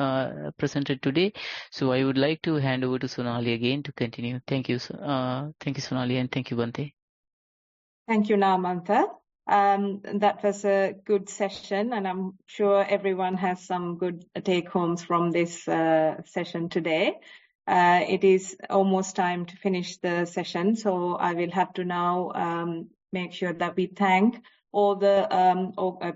presented today. So I would like to hand over to Sonali again to continue. Thank you, Sonali, and thank you, Bhante. Thank you, Namantha. That was a good session, and I'm sure everyone has some good take-homes from this session today. It is almost time to finish the session, so I will have to now make sure that we thank all the,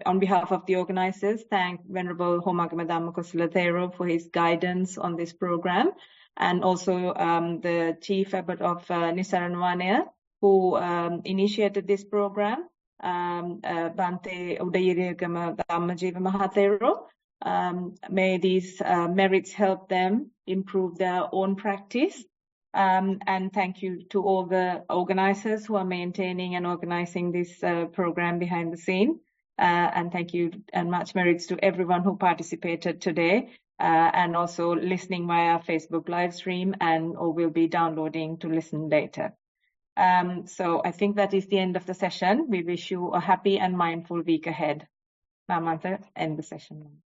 on behalf of the organizers, thank Venerable Homagama Dhamma Kusala Thero for his guidance on this program, and also the Chief Abbot of Nissarana Vanaya, who initiated this program, Bhante Udayirigama Dhammajiva Mahathero. May these merits help them improve their own practice And thank you to all the organizers who are maintaining and organizing this program behind the scene. And thank you and much merits to everyone who participated today and also listening via Facebook live stream and or will be downloading to listen later. So I think that is the end of the session. We wish you a happy and mindful week ahead. Now, Mantha, end the session.